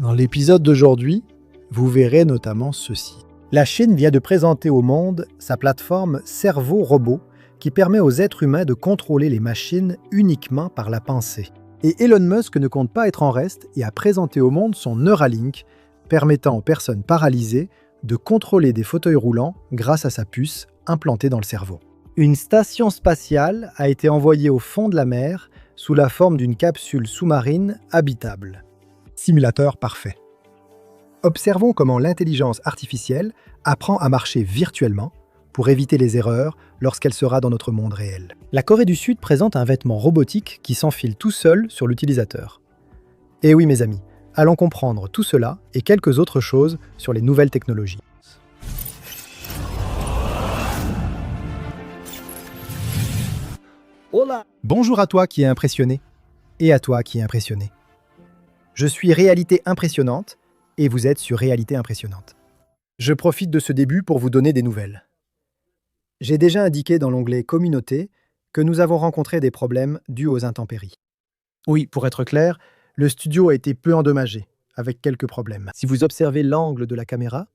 Dans l'épisode d'aujourd'hui, vous verrez notamment ceci. La Chine vient de présenter au monde sa plateforme Cerveau Robot qui permet aux êtres humains de contrôler les machines uniquement par la pensée. Et Elon Musk ne compte pas être en reste et a présenté au monde son Neuralink, permettant aux personnes paralysées de contrôler des fauteuils roulants grâce à sa puce implantée dans le cerveau. Une station spatiale a été envoyée au fond de la mer sous la forme d'une capsule sous-marine habitable. Simulateur parfait. Observons comment l'intelligence artificielle apprend à marcher virtuellement pour éviter les erreurs lorsqu'elle sera dans notre monde réel. La Corée du Sud présente un vêtement robotique qui s'enfile tout seul sur l'utilisateur. Et oui mes amis, allons comprendre tout cela et quelques autres choses sur les nouvelles technologies. Hola. Bonjour à toi qui es impressionné et à toi qui es impressionné. Je suis Réalité Impressionnante et vous êtes sur Réalité Impressionnante. Je profite de ce début pour vous donner des nouvelles. J'ai déjà indiqué dans l'onglet Communauté que nous avons rencontré des problèmes dus aux intempéries. Oui, pour être clair, le studio a été peu endommagé, avec quelques problèmes. Si vous observez l'angle de la caméra,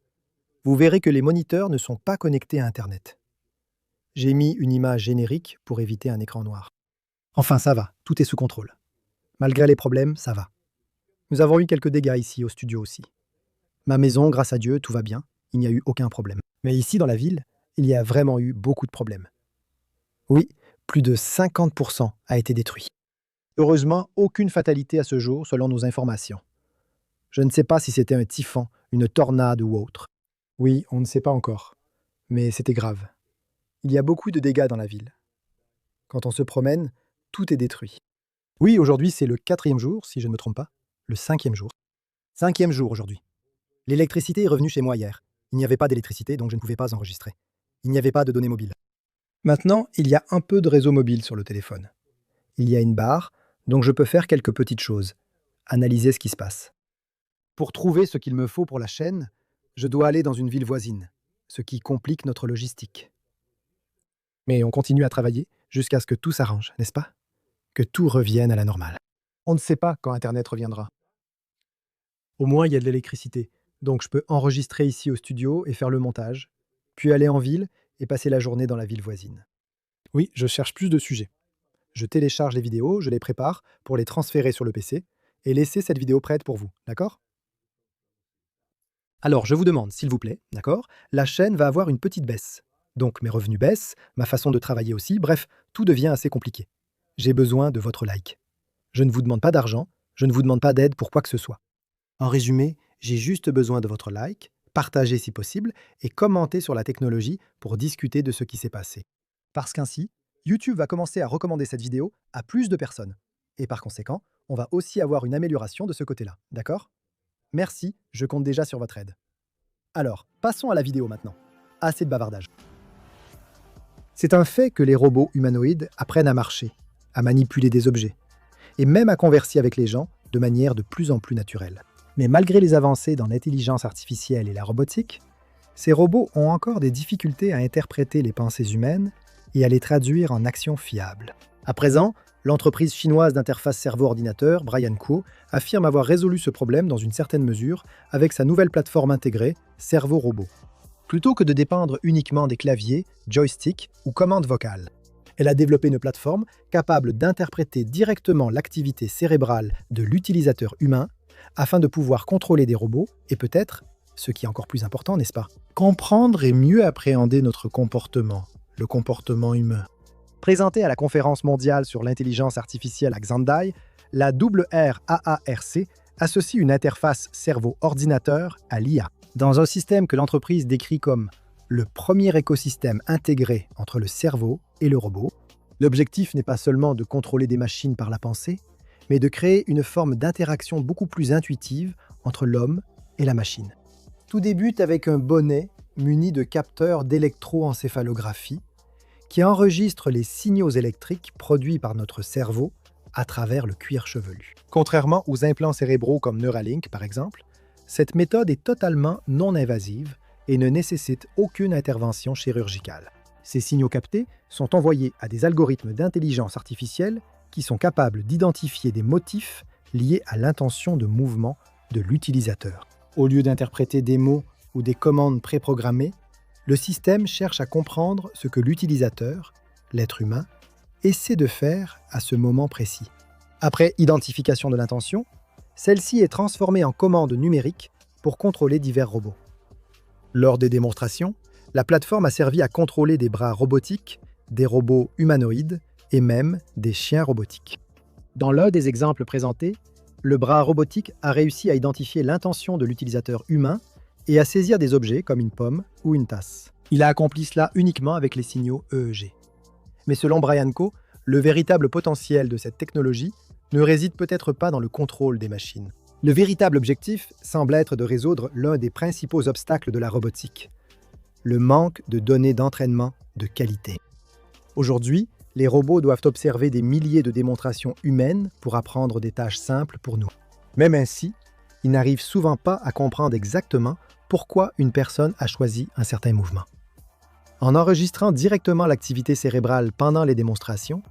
vous verrez que les moniteurs ne sont pas connectés à Internet. J'ai mis une image générique pour éviter un écran noir. Enfin, ça va, tout est sous contrôle. Malgré les problèmes, ça va. Nous avons eu quelques dégâts ici au studio aussi. Ma maison, grâce à Dieu, tout va bien, il n'y a eu aucun problème. Mais ici, dans la ville, il y a vraiment eu beaucoup de problèmes. Oui, plus de 50% a été détruit. Heureusement, aucune fatalité à ce jour, selon nos informations. Je ne sais pas si c'était un typhon, une tornade ou autre. Oui, on ne sait pas encore. Mais c'était grave. Il y a beaucoup de dégâts dans la ville. Quand on se promène, tout est détruit. Oui, aujourd'hui, c'est le 4e jour, si je ne me trompe pas. Le 5e jour. 5e jour aujourd'hui. L'électricité est revenue chez moi hier. Il n'y avait pas d'électricité, donc je ne pouvais pas enregistrer. Il n'y avait pas de données mobiles. Maintenant, il y a un peu de réseau mobile sur le téléphone. Il y a une barre, donc je peux faire quelques petites choses. Analyser ce qui se passe. Pour trouver ce qu'il me faut pour la chaîne, je dois aller dans une ville voisine, ce qui complique notre logistique. Mais on continue à travailler jusqu'à ce que tout s'arrange, n'est-ce pas? Que tout revienne à la normale. On ne sait pas quand Internet reviendra. Au moins, il y a de l'électricité, donc je peux enregistrer ici au studio et faire le montage, puis aller en ville et passer la journée dans la ville voisine. Oui, je cherche plus de sujets. Je télécharge les vidéos, je les prépare pour les transférer sur le PC et laisser cette vidéo prête pour vous, d'accord? Alors, je vous demande, s'il vous plaît, d'accord? La chaîne va avoir une petite baisse. Donc mes revenus baissent, ma façon de travailler aussi, bref, tout devient assez compliqué. J'ai besoin de votre like. Je ne vous demande pas d'argent, je ne vous demande pas d'aide pour quoi que ce soit. En résumé, j'ai juste besoin de votre like, partagez si possible et commentez sur la technologie pour discuter de ce qui s'est passé. Parce qu'ainsi, YouTube va commencer à recommander cette vidéo à plus de personnes. Et par conséquent, on va aussi avoir une amélioration de ce côté-là, d'accord? Merci, je compte déjà sur votre aide. Alors, passons à la vidéo maintenant. Assez de bavardage. C'est un fait que les robots humanoïdes apprennent à marcher, à manipuler des objets, et même à converser avec les gens de manière de plus en plus naturelle. Mais malgré les avancées dans l'intelligence artificielle et la robotique, ces robots ont encore des difficultés à interpréter les pensées humaines et à les traduire en actions fiables. À présent, l'entreprise chinoise d'interface cerveau-ordinateur, Brian Co, affirme avoir résolu ce problème dans une certaine mesure avec sa nouvelle plateforme intégrée, Cerveau Robot. Plutôt que de dépendre uniquement des claviers, joysticks ou commandes vocales. Elle a développé une plateforme capable d'interpréter directement l'activité cérébrale de l'utilisateur humain afin de pouvoir contrôler des robots et peut-être, ce qui est encore plus important, n'est-ce pas, comprendre et mieux appréhender notre comportement, le comportement humain. Présentée à la conférence mondiale sur l'intelligence artificielle à Xandai, la AARC associe une interface cerveau-ordinateur à l'IA. Dans un système que l'entreprise décrit comme le premier écosystème intégré entre le cerveau et le robot, l'objectif n'est pas seulement de contrôler des machines par la pensée, mais de créer une forme d'interaction beaucoup plus intuitive entre l'homme et la machine. Tout débute avec un bonnet muni de capteurs d'électroencéphalographie qui enregistrent les signaux électriques produits par notre cerveau à travers le cuir chevelu. Contrairement aux implants cérébraux comme Neuralink par exemple, cette méthode est totalement non invasive et ne nécessite aucune intervention chirurgicale. Ces signaux captés sont envoyés à des algorithmes d'intelligence artificielle qui sont capables d'identifier des motifs liés à l'intention de mouvement de l'utilisateur. Au lieu d'interpréter des mots ou des commandes préprogrammées, le système cherche à comprendre ce que l'utilisateur, l'être humain, essaie de faire à ce moment précis. Après identification de l'intention, celle-ci est transformée en commande numérique pour contrôler divers robots. Lors des démonstrations, la plateforme a servi à contrôler des bras robotiques, des robots humanoïdes et même des chiens robotiques. Dans l'un des exemples présentés, le bras robotique a réussi à identifier l'intention de l'utilisateur humain et à saisir des objets comme une pomme ou une tasse. Il a accompli cela uniquement avec les signaux EEG. Mais selon Brian Coe, le véritable potentiel de cette technologie ne réside peut-être pas dans le contrôle des machines. Le véritable objectif semble être de résoudre l'un des principaux obstacles de la robotique, le manque de données d'entraînement de qualité. Aujourd'hui, les robots doivent observer des milliers de démonstrations humaines pour apprendre des tâches simples pour nous. Même ainsi, ils n'arrivent souvent pas à comprendre exactement pourquoi une personne a choisi un certain mouvement. En enregistrant directement l'activité cérébrale pendant les démonstrations,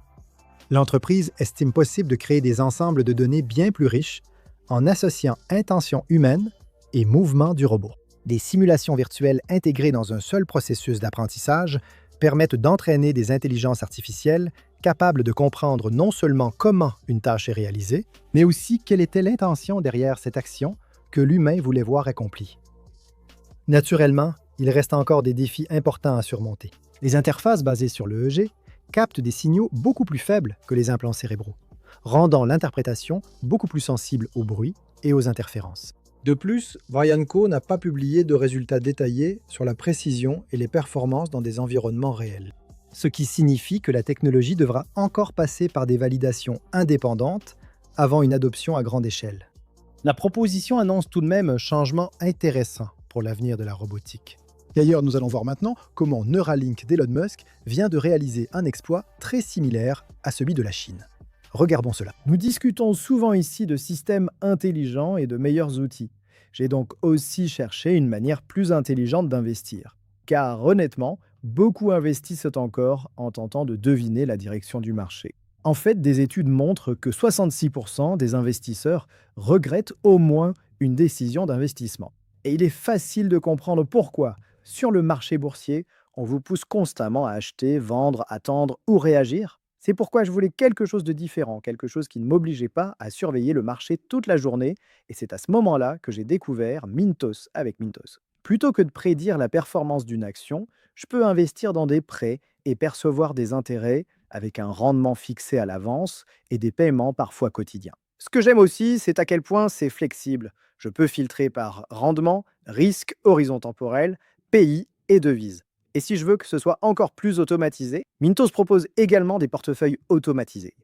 l'entreprise estime possible de créer des ensembles de données bien plus riches en associant intention humaine et mouvement du robot. Des simulations virtuelles intégrées dans un seul processus d'apprentissage permettent d'entraîner des intelligences artificielles capables de comprendre non seulement comment une tâche est réalisée, mais aussi quelle était l'intention derrière cette action que l'humain voulait voir accomplie. Naturellement, il reste encore des défis importants à surmonter. Les interfaces basées sur l'EEG captent des signaux beaucoup plus faibles que les implants cérébraux, rendant l'interprétation beaucoup plus sensible au bruit et aux interférences. De plus, Brian Coe n'a pas publié de résultats détaillés sur la précision et les performances dans des environnements réels. Ce qui signifie que la technologie devra encore passer par des validations indépendantes avant une adoption à grande échelle. La proposition annonce tout de même un changement intéressant pour l'avenir de la robotique. D'ailleurs, nous allons voir maintenant comment Neuralink d'Elon Musk vient de réaliser un exploit très similaire à celui de la Chine. Regardons cela. Nous discutons souvent ici de systèmes intelligents et de meilleurs outils. J'ai donc aussi cherché une manière plus intelligente d'investir. Car honnêtement, beaucoup investissent encore en tentant de deviner la direction du marché. En fait, des études montrent que 66% des investisseurs regrettent au moins une décision d'investissement. Et il est facile de comprendre pourquoi. Sur le marché boursier, on vous pousse constamment à acheter, vendre, attendre ou réagir. C'est pourquoi je voulais quelque chose de différent, quelque chose qui ne m'obligeait pas à surveiller le marché toute la journée. Et c'est à ce moment-là que j'ai découvert Mintos avec Mintos. Plutôt que de prédire la performance d'une action, je peux investir dans des prêts et percevoir des intérêts avec un rendement fixé à l'avance et des paiements parfois quotidiens. Ce que j'aime aussi, c'est à quel point c'est flexible. Je peux filtrer par rendement, risque, horizon temporel, pays et devises. Et si je veux que ce soit encore plus automatisé, Mintos propose également des portefeuilles automatisés.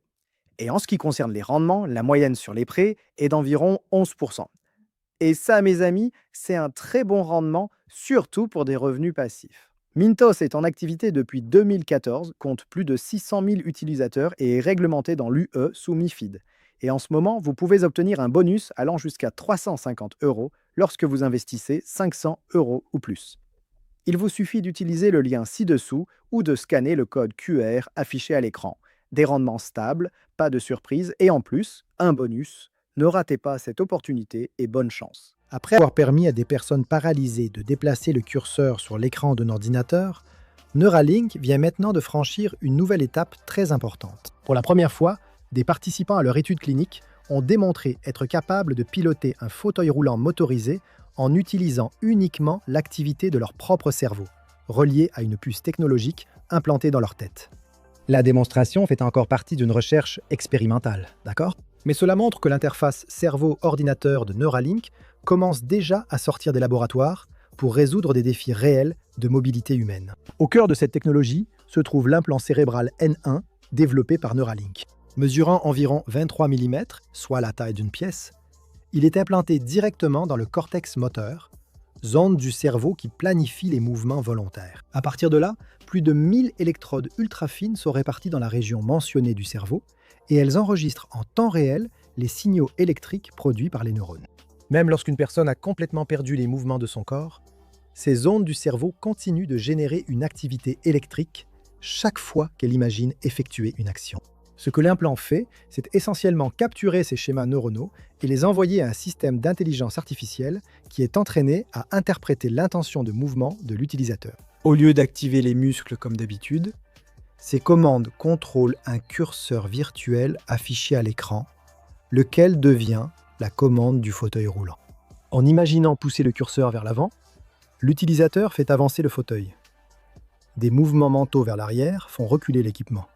Et en ce qui concerne les rendements, la moyenne sur les prêts est d'environ 11%. Et ça, mes amis, c'est un très bon rendement, surtout pour des revenus passifs. Mintos est en activité depuis 2014, compte plus de 600 000 utilisateurs et est réglementé dans l'UE sous MiFID. Et en ce moment, vous pouvez obtenir un bonus allant jusqu'à 350 € lorsque vous investissez 500 € ou plus. Il vous suffit d'utiliser le lien ci-dessous ou de scanner le code QR affiché à l'écran. Des rendements stables, pas de surprise et en plus, un bonus. Ne ratez pas cette opportunité et bonne chance. Après avoir permis à des personnes paralysées de déplacer le curseur sur l'écran d'un ordinateur, Neuralink vient maintenant de franchir une nouvelle étape très importante. Pour la première fois, des participants à leur étude clinique ont démontré être capables de piloter un fauteuil roulant motorisé en utilisant uniquement l'activité de leur propre cerveau, relié à une puce technologique implantée dans leur tête. La démonstration fait encore partie d'une recherche expérimentale, d'accord ? Mais cela montre que l'interface cerveau-ordinateur de Neuralink commence déjà à sortir des laboratoires pour résoudre des défis réels de mobilité humaine. Au cœur de cette technologie se trouve l'implant cérébral N1 développé par Neuralink. Mesurant environ 23 mm, soit la taille d'une pièce, il est implanté directement dans le cortex moteur, zone du cerveau qui planifie les mouvements volontaires. À partir de là, plus de 1000 électrodes ultra fines sont réparties dans la région mentionnée du cerveau et elles enregistrent en temps réel les signaux électriques produits par les neurones. Même lorsqu'une personne a complètement perdu les mouvements de son corps, ces zones du cerveau continuent de générer une activité électrique chaque fois qu'elle imagine effectuer une action. Ce que l'implant fait, c'est essentiellement capturer ces schémas neuronaux et les envoyer à un système d'intelligence artificielle qui est entraîné à interpréter l'intention de mouvement de l'utilisateur. Au lieu d'activer les muscles comme d'habitude, ces commandes contrôlent un curseur virtuel affiché à l'écran, lequel devient la commande du fauteuil roulant. En imaginant pousser le curseur vers l'avant, l'utilisateur fait avancer le fauteuil. Des mouvements mentaux vers l'arrière font reculer l'équipement.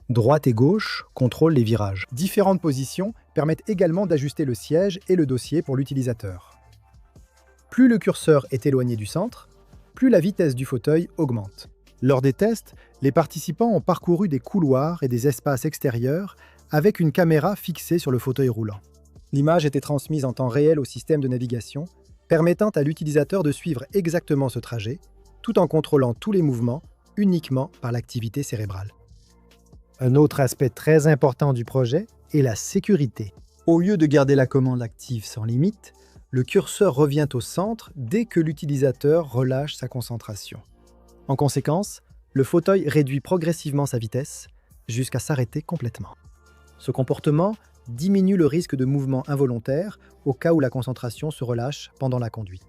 Droite et gauche contrôlent les virages. Différentes positions permettent également d'ajuster le siège et le dossier pour l'utilisateur. Plus le curseur est éloigné du centre, plus la vitesse du fauteuil augmente. Lors des tests, les participants ont parcouru des couloirs et des espaces extérieurs avec une caméra fixée sur le fauteuil roulant. L'image était transmise en temps réel au système de navigation, permettant à l'utilisateur de suivre exactement ce trajet, tout en contrôlant tous les mouvements uniquement par l'activité cérébrale. Un autre aspect très important du projet est la sécurité. Au lieu de garder la commande active sans limite, le curseur revient au centre dès que l'utilisateur relâche sa concentration. En conséquence, le fauteuil réduit progressivement sa vitesse jusqu'à s'arrêter complètement. Ce comportement diminue le risque de mouvement involontaire au cas où la concentration se relâche pendant la conduite.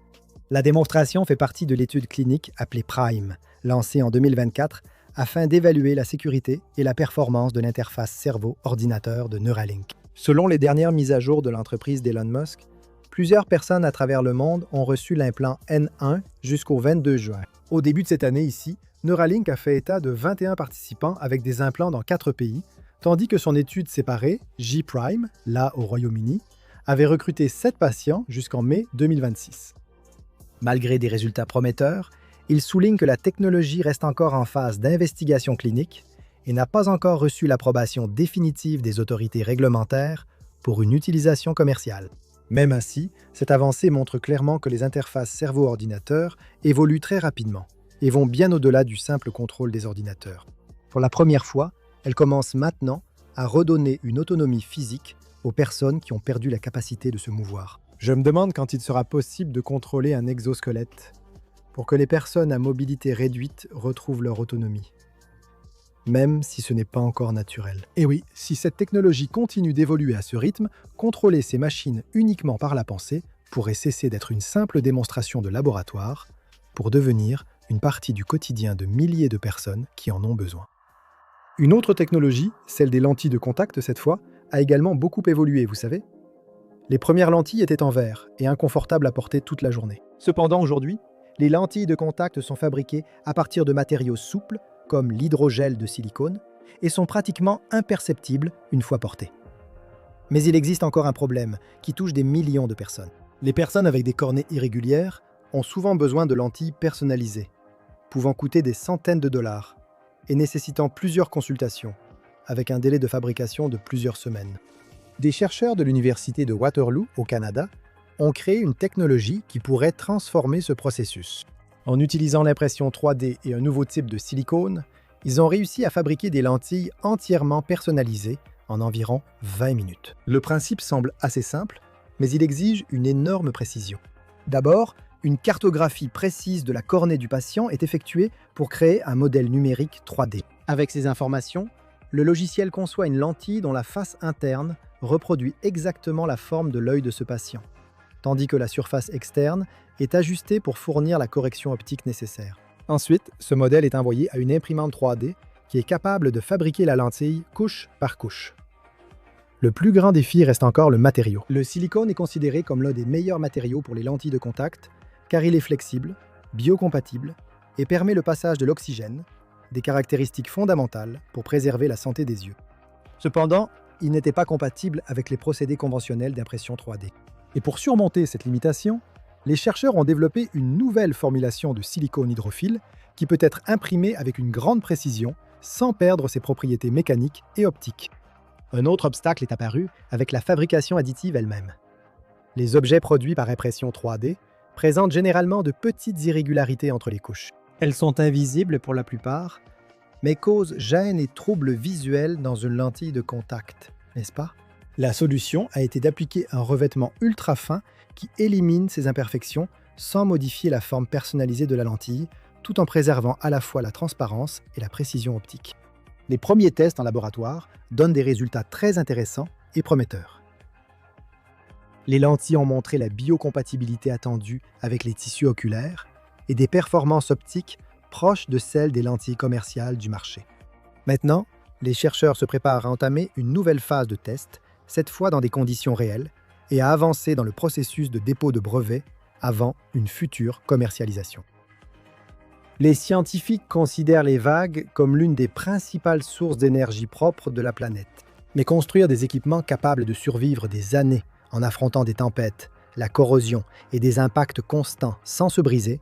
La démonstration fait partie de l'étude clinique appelée PRIME, lancée en 2024 afin d'évaluer la sécurité et la performance de l'interface cerveau-ordinateur de Neuralink. Selon les dernières mises à jour de l'entreprise d'Elon Musk, plusieurs personnes à travers le monde ont reçu l'implant N1 jusqu'au 22 juin. Au début de cette année ici, Neuralink a fait état de 21 participants avec des implants dans 4 pays, tandis que son étude séparée, J-Prime, là au Royaume-Uni, avait recruté 7 patients jusqu'en mai 2026. Malgré des résultats prometteurs, il souligne que la technologie reste encore en phase d'investigation clinique et n'a pas encore reçu l'approbation définitive des autorités réglementaires pour une utilisation commerciale. Même ainsi, cette avancée montre clairement que les interfaces cerveau-ordinateur évoluent très rapidement et vont bien au-delà du simple contrôle des ordinateurs. Pour la première fois, elles commencent maintenant à redonner une autonomie physique aux personnes qui ont perdu la capacité de se mouvoir. Je me demande quand il sera possible de contrôler un exosquelette pour que les personnes à mobilité réduite retrouvent leur autonomie, même si ce n'est pas encore naturel. Et oui, si cette technologie continue d'évoluer à ce rythme, contrôler ces machines uniquement par la pensée pourrait cesser d'être une simple démonstration de laboratoire pour devenir une partie du quotidien de milliers de personnes qui en ont besoin. Une autre technologie, celle des lentilles de contact cette fois, a également beaucoup évolué, vous savez. Les premières lentilles étaient en verre et inconfortables à porter toute la journée. Cependant, aujourd'hui, les lentilles de contact sont fabriquées à partir de matériaux souples, comme l'hydrogel de silicone, et sont pratiquement imperceptibles une fois portées. Mais il existe encore un problème qui touche des millions de personnes. Les personnes avec des cornées irrégulières ont souvent besoin de lentilles personnalisées, pouvant coûter des centaines de dollars et nécessitant plusieurs consultations, avec un délai de fabrication de plusieurs semaines. Des chercheurs de l'Université de Waterloo, au Canada, ont créé une technologie qui pourrait transformer ce processus. En utilisant l'impression 3D et un nouveau type de silicone, ils ont réussi à fabriquer des lentilles entièrement personnalisées en environ 20 minutes. Le principe semble assez simple, mais il exige une énorme précision. D'abord, une cartographie précise de la cornée du patient est effectuée pour créer un modèle numérique 3D. Avec ces informations, le logiciel conçoit une lentille dont la face interne reproduit exactement la forme de l'œil de ce patient, tandis que la surface externe est ajustée pour fournir la correction optique nécessaire. Ensuite, ce modèle est envoyé à une imprimante 3D qui est capable de fabriquer la lentille couche par couche. Le plus grand défi reste encore le matériau. Le silicone est considéré comme l'un des meilleurs matériaux pour les lentilles de contact car il est flexible, biocompatible et permet le passage de l'oxygène, des caractéristiques fondamentales pour préserver la santé des yeux. Cependant, il n'était pas compatible avec les procédés conventionnels d'impression 3D. Et pour surmonter cette limitation, les chercheurs ont développé une nouvelle formulation de silicone hydrophile qui peut être imprimée avec une grande précision sans perdre ses propriétés mécaniques et optiques. Un autre obstacle est apparu avec la fabrication additive elle-même. Les objets produits par impression 3D présentent généralement de petites irrégularités entre les couches. Elles sont invisibles pour la plupart, mais causent gêne et troubles visuels dans une lentille de contact, n'est-ce pas? La solution a été d'appliquer un revêtement ultra fin qui élimine ces imperfections sans modifier la forme personnalisée de la lentille, tout en préservant à la fois la transparence et la précision optique. Les premiers tests en laboratoire donnent des résultats très intéressants et prometteurs. Les lentilles ont montré la biocompatibilité attendue avec les tissus oculaires et des performances optiques proches de celles des lentilles commerciales du marché. Maintenant, les chercheurs se préparent à entamer une nouvelle phase de test, cette fois dans des conditions réelles, et à avancer dans le processus de dépôt de brevets avant une future commercialisation. Les scientifiques considèrent les vagues comme l'une des principales sources d'énergie propre de la planète. Mais construire des équipements capables de survivre des années en affrontant des tempêtes, la corrosion et des impacts constants sans se briser,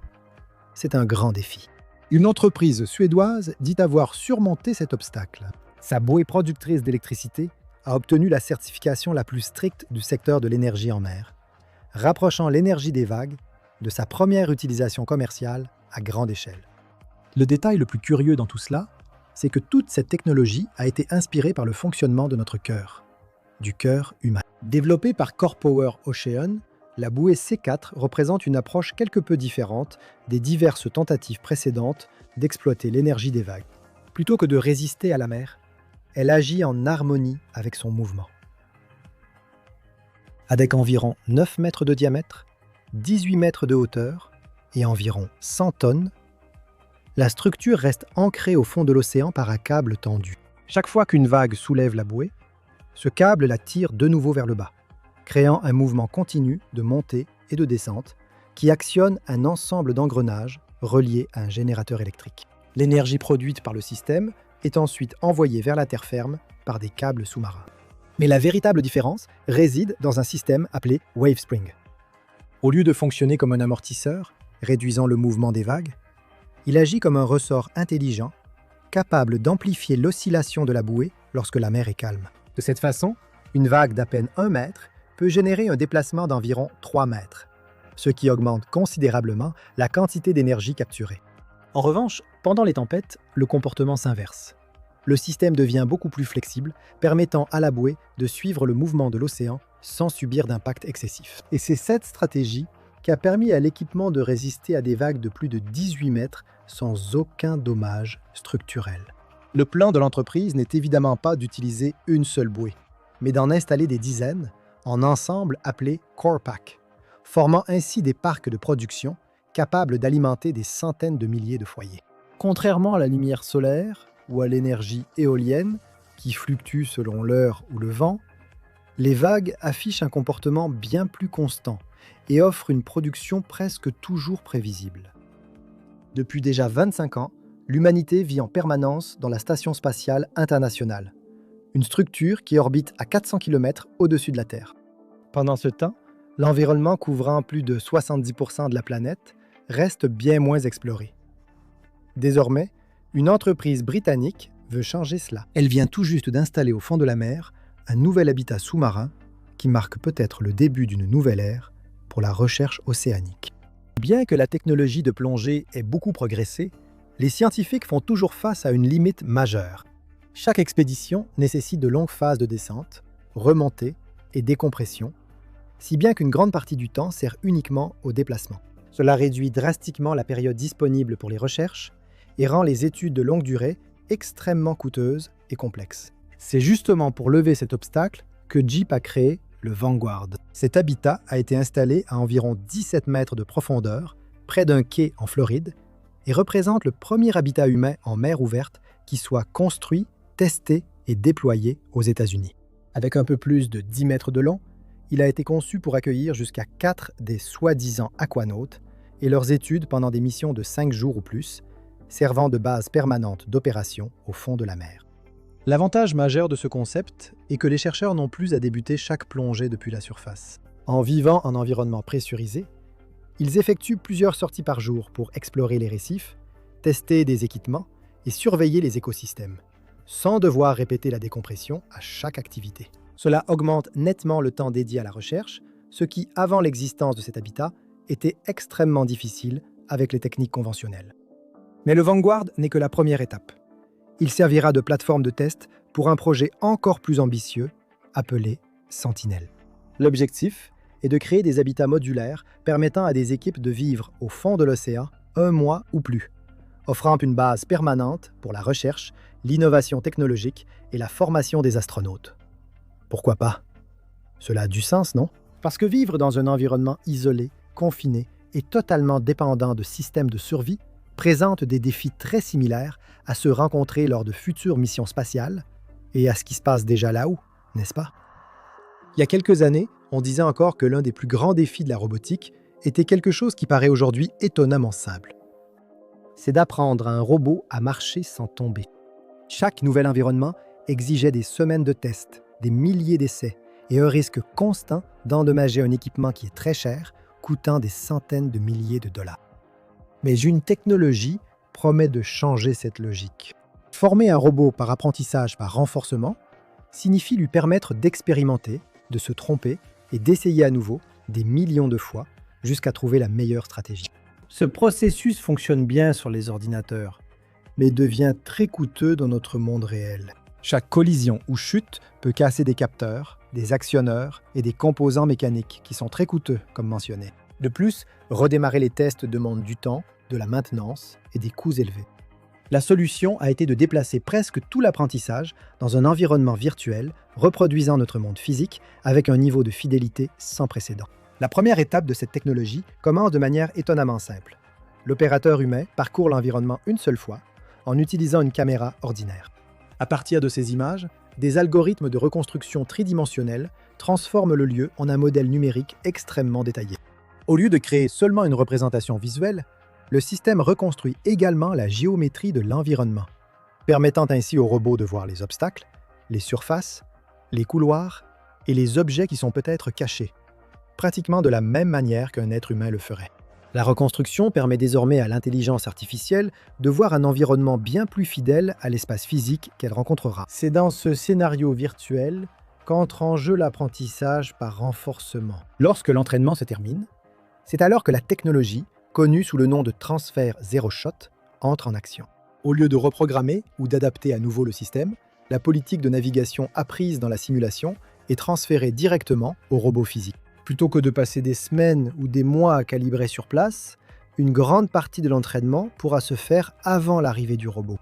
c'est un grand défi. Une entreprise suédoise dit avoir surmonté cet obstacle. Sa bouée productrice d'électricité a obtenu la certification la plus stricte du secteur de l'énergie en mer, rapprochant l'énergie des vagues de sa première utilisation commerciale à grande échelle. Le détail le plus curieux dans tout cela, c'est que toute cette technologie a été inspirée par le fonctionnement de notre cœur, du cœur humain. Développée par CorePower Ocean, la bouée C4 représente une approche quelque peu différente des diverses tentatives précédentes d'exploiter l'énergie des vagues. Plutôt que de résister à la mer, elle agit en harmonie avec son mouvement. Avec environ 9 mètres de diamètre, 18 mètres de hauteur et environ 100 tonnes, la structure reste ancrée au fond de l'océan par un câble tendu. Chaque fois qu'une vague soulève la bouée, ce câble la tire de nouveau vers le bas, créant un mouvement continu de montée et de descente qui actionne un ensemble d'engrenages reliés à un générateur électrique. L'énergie produite par le système est ensuite envoyée vers la terre ferme par des câbles sous-marins. Mais la véritable différence réside dans un système appelé WaveSpring. Au lieu de fonctionner comme un amortisseur, réduisant le mouvement des vagues, il agit comme un ressort intelligent, capable d'amplifier l'oscillation de la bouée lorsque la mer est calme. De cette façon, une vague d'à peine 1 mètre peut générer un déplacement d'environ 3 mètres, ce qui augmente considérablement la quantité d'énergie capturée. En revanche, pendant les tempêtes, le comportement s'inverse. Le système devient beaucoup plus flexible, permettant à la bouée de suivre le mouvement de l'océan sans subir d'impact excessif. Et c'est cette stratégie qui a permis à l'équipement de résister à des vagues de plus de 18 mètres sans aucun dommage structurel. Le plan de l'entreprise n'est évidemment pas d'utiliser une seule bouée, mais d'en installer des dizaines en ensemble appelés CorePack, formant ainsi des parcs de production capables d'alimenter des centaines de milliers de foyers. Contrairement à la lumière solaire ou à l'énergie éolienne, qui fluctue selon l'heure ou le vent, les vagues affichent un comportement bien plus constant et offrent une production presque toujours prévisible. Depuis déjà 25 ans, l'humanité vit en permanence dans la Station spatiale internationale, une structure qui orbite à 400 km au-dessus de la Terre. Pendant ce temps, l'environnement couvrant plus de 70% de la planète reste bien moins exploré. Désormais, une entreprise britannique veut changer cela. Elle vient tout juste d'installer au fond de la mer un nouvel habitat sous-marin qui marque peut-être le début d'une nouvelle ère pour la recherche océanique. Bien que la technologie de plongée ait beaucoup progressé, les scientifiques font toujours face à une limite majeure. Chaque expédition nécessite de longues phases de descente, remontée et décompression, si bien qu'une grande partie du temps sert uniquement au déplacement. Cela réduit drastiquement la période disponible pour les recherches et rend les études de longue durée extrêmement coûteuses et complexes. C'est justement pour lever cet obstacle que JEEP a créé le Vanguard. Cet habitat a été installé à environ 17 mètres de profondeur, près d'un quai en Floride, et représente le premier habitat humain en mer ouverte qui soit construit, testé et déployé aux États-Unis. Avec un peu plus de 10 mètres de long, il a été conçu pour accueillir jusqu'à 4 des soi-disant aquanautes et leurs études pendant des missions de 5 jours ou plus, servant de base permanente d'opération au fond de la mer. L'avantage majeur de ce concept est que les chercheurs n'ont plus à débuter chaque plongée depuis la surface. En vivant en environnement pressurisé, ils effectuent plusieurs sorties par jour pour explorer les récifs, tester des équipements et surveiller les écosystèmes, sans devoir répéter la décompression à chaque activité. Cela augmente nettement le temps dédié à la recherche, ce qui, avant l'existence de cet habitat, était extrêmement difficile avec les techniques conventionnelles. Mais le Vanguard n'est que la première étape. Il servira de plateforme de test pour un projet encore plus ambitieux, appelé Sentinel. L'objectif est de créer des habitats modulaires permettant à des équipes de vivre au fond de l'océan 1 mois ou plus, offrant une base permanente pour la recherche, l'innovation technologique et la formation des astronautes. Pourquoi pas? Cela a du sens, non? Parce que vivre dans un environnement isolé, confiné et totalement dépendant de systèmes de survie présente des défis très similaires à ceux rencontrés lors de futures missions spatiales et à ce qui se passe déjà là-haut, n'est-ce pas? Il y a quelques années, on disait encore que l'un des plus grands défis de la robotique était quelque chose qui paraît aujourd'hui étonnamment simple. C'est d'apprendre à un robot à marcher sans tomber. Chaque nouvel environnement exigeait des semaines de tests, des milliers d'essais et un risque constant d'endommager un équipement qui est très cher, coûtant des centaines de milliers de dollars. Mais une technologie promet de changer cette logique. Former un robot par apprentissage par renforcement signifie lui permettre d'expérimenter, de se tromper et d'essayer à nouveau des millions de fois jusqu'à trouver la meilleure stratégie. Ce processus fonctionne bien sur les ordinateurs, mais devient très coûteux dans notre monde réel. Chaque collision ou chute peut casser des capteurs, des actionneurs et des composants mécaniques qui sont très coûteux, comme mentionné. De plus, redémarrer les tests demande du temps, de la maintenance et des coûts élevés. La solution a été de déplacer presque tout l'apprentissage dans un environnement virtuel reproduisant notre monde physique avec un niveau de fidélité sans précédent. La première étape de cette technologie commence de manière étonnamment simple. L'opérateur humain parcourt l'environnement une seule fois en utilisant une caméra ordinaire. À partir de ces images, des algorithmes de reconstruction tridimensionnelle transforment le lieu en un modèle numérique extrêmement détaillé. Au lieu de créer seulement une représentation visuelle, le système reconstruit également la géométrie de l'environnement, permettant ainsi au robot de voir les obstacles, les surfaces, les couloirs et les objets qui sont peut-être cachés, pratiquement de la même manière qu'un être humain le ferait. La reconstruction permet désormais à l'intelligence artificielle de voir un environnement bien plus fidèle à l'espace physique qu'elle rencontrera. C'est dans ce scénario virtuel qu'entre en jeu l'apprentissage par renforcement. Lorsque l'entraînement se termine, c'est alors que la technologie, connue sous le nom de transfert zero shot, entre en action. Au lieu de reprogrammer ou d'adapter à nouveau le système, la politique de navigation apprise dans la simulation est transférée directement au robot physique. Plutôt que de passer des semaines ou des mois à calibrer sur place, une grande partie de l'entraînement pourra se faire avant l'arrivée du robot.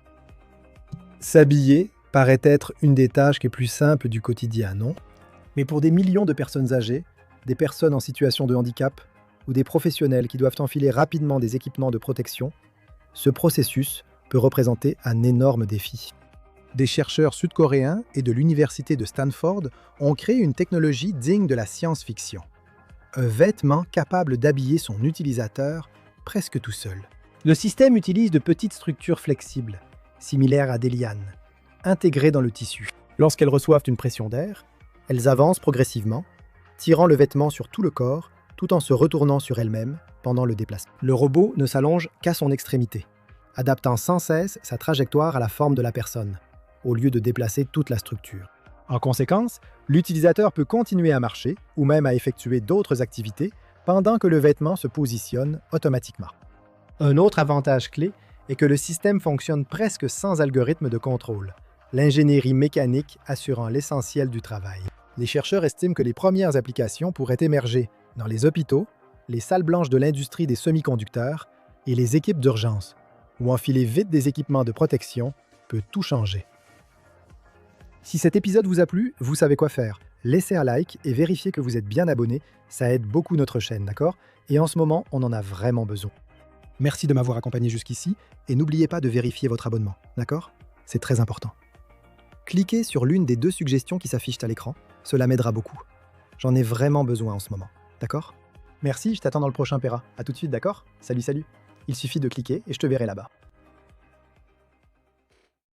S'habiller paraît être une des tâches les plus simples du quotidien, non? Mais pour des millions de personnes âgées, des personnes en situation de handicap ou des professionnels qui doivent enfiler rapidement des équipements de protection, ce processus peut représenter un énorme défi. Des chercheurs sud-coréens et de l'université de Stanford ont créé une technologie digne de la science-fiction. Un vêtement capable d'habiller son utilisateur presque tout seul. Le système utilise de petites structures flexibles, similaires à des lianes, intégrées dans le tissu. Lorsqu'elles reçoivent une pression d'air, elles avancent progressivement, tirant le vêtement sur tout le corps, tout en se retournant sur elles-mêmes pendant le déplacement. Le robot ne s'allonge qu'à son extrémité, adaptant sans cesse sa trajectoire à la forme de la personne, au lieu de déplacer toute la structure. En conséquence, l'utilisateur peut continuer à marcher ou même à effectuer d'autres activités pendant que le vêtement se positionne automatiquement. Un autre avantage clé est que le système fonctionne presque sans algorithme de contrôle, l'ingénierie mécanique assurant l'essentiel du travail. Les chercheurs estiment que les premières applications pourraient émerger dans les hôpitaux, les salles blanches de l'industrie des semi-conducteurs et les équipes d'urgence, où enfiler vite des équipements de protection peut tout changer. Si cet épisode vous a plu, vous savez quoi faire. Laissez un like et vérifiez que vous êtes bien abonné, ça aide beaucoup notre chaîne, d'accord? Et en ce moment, on en a vraiment besoin. Merci de m'avoir accompagné jusqu'ici et n'oubliez pas de vérifier votre abonnement, d'accord? C'est très important. Cliquez sur l'une des 2 suggestions qui s'affichent à l'écran, cela m'aidera beaucoup. J'en ai vraiment besoin en ce moment, d'accord? Merci, je t'attends dans le prochain Pera. À tout de suite, d'accord? Salut, salut. Il suffit de cliquer et je te verrai là-bas.